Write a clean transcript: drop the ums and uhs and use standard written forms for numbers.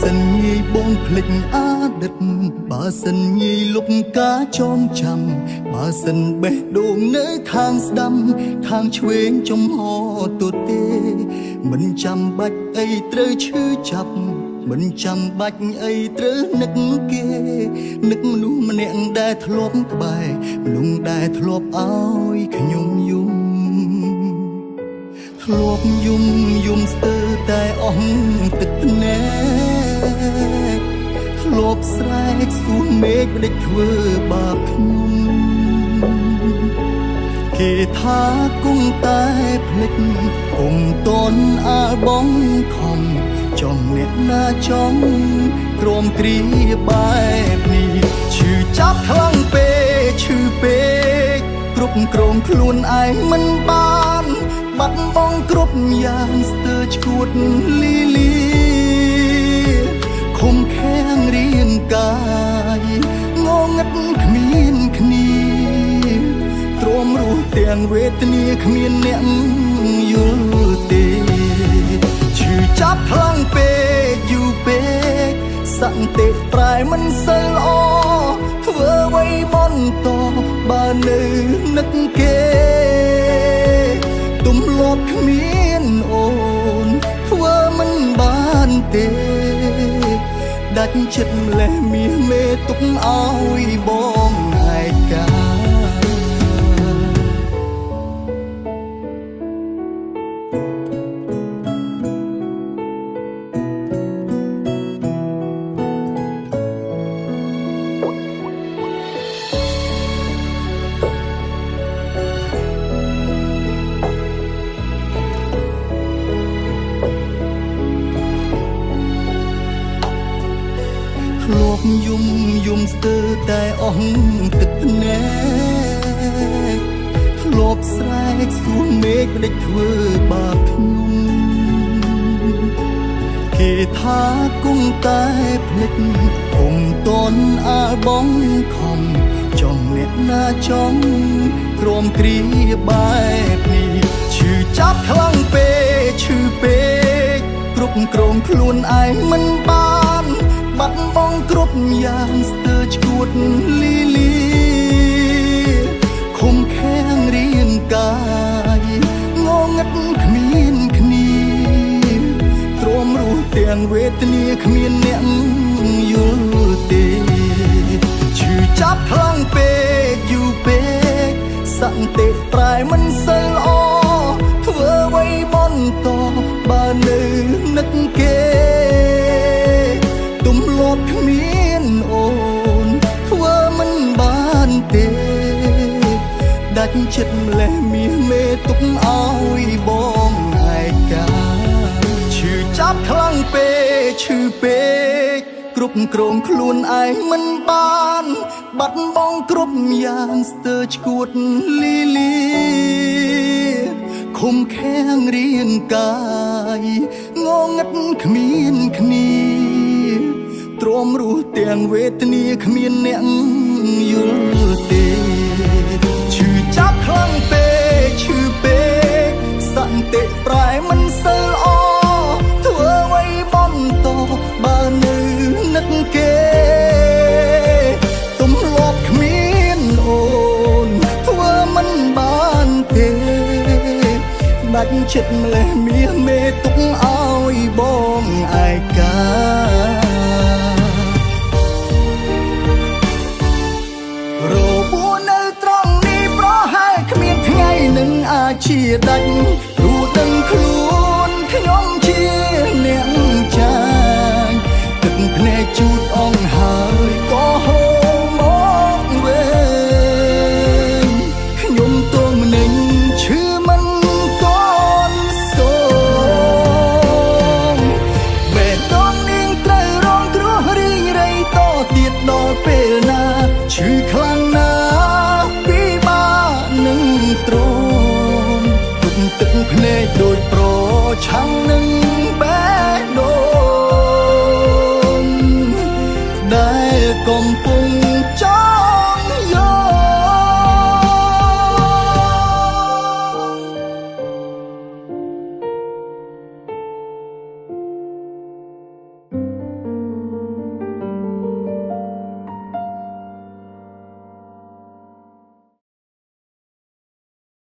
សិនញីបងភ្លេចអតីតបើសិនញីលុបការចងចាំបើសិនបេះដូងនៅខាងស្ដាំខាងឆ្វេងចំហទូទេមិនចាំបាច់អីត្រូវឈឺចាប់មិនចាំបាច់អីត្រូវនឹកគេនឹកមនុស្សម្នាក់ដែលធ្លាប់ក្បែរមនុស្សដែលធ្លាប់ឲ្យខ្ញុំយំធ្លាប់យំស្ទើរតែអស់ទឹកភ្នែកធ្លាប់ស្រែកសួរមេឃមិនធ្វើបាបខ្ញុំគេថាគង់តែភ្លេចគុំតន់អាលបងខំចំអ្នកណាចំក្រមគ្រាបែបនេះឈឺចាប់ខ្លាំងពេកឈឺពេកគ្រប់គ្រងខ្លួនឯងមិនបានបាត់បង់គ្រប់យ៉ាងស្ទើរឈួតលីលាខំខាំងរាងកាយងងឹតគ្មានគ្នាទ្រាំរស់ទាំងវេទនាគ្មានអ្នកយល់ទេឈឺចាប់ខ្លាំងពេកយូរពេកសង្កេតប្រែមិនសូវល្អធ្វើអ្វីបន្តបើនៅនឹកគេទំលាប់គ្មានអូនធ្វើមិនបានទេដាច់ចិត្តម្លេះមាសមេទុកឲ្យបងឯកាធ្លាប់យំស្ទើរតែអស់ទឹកភ្នែកធ្លាប់ស្រែកសួរមេឃមិនធ្វើបាបខ្ញុំគេថាគង់តែភ្លេចគុំតន់អាលបងខំចំអ្នកណាចំក្រមគ្រាបែបនេះឈឺចាប់ខ្លាំងពេកឈឺពេកគ្រប់គ្រងខ្លួនឯងមិនបានបាត់បង់គ្រប់យ៉ាងស្ទើរឈួតលីលាខំខាំងរាងកាយងងឹតគ្មានគ្នាទ្រាំរស់ទាំងវេទនាគ្មានអ្នកយល់ទេឈឺចាប់ខ្លាំងពេកយូរពេកសង្កេតប្រែមិនសូវល្អធ្វើអ្វីបន្តបើនៅនឹកគេទំលាប់គ្មានអូនធ្វើមិនបានទេដាច់ចិត្តម្លេះមាសមេទុកឲ្យបងឯកាឈឺចាប់ខ្លាំងពេកឈឺពេកគ្រប់គ្រងខ្លួនឯងមិនបានបាត់បង់គ្រប់យ៉ាងស្ទើរឈួតលីលាខំខាំងរាងកាយងងឹតគ្មានគ្នាទ្រាំរស់ទាំងវេទនាគ្មានអ្នកយល់ទេឈឺចាប់ខ្លាំងពេកឈឺពេកសន្តិប្រែមិនសូវល្អធ្វើអ្វីបន្តបើនៅនឹកគេទំលាប់គ្មានអូនធ្វើមិនបានទេដាច់ចិត្តម្លេះមាសមេទុកឲ្យបងឯការបួសនៅត្រង់នេះប្រហែលគ្មានថ្ងៃនឹងអាចជាដាច់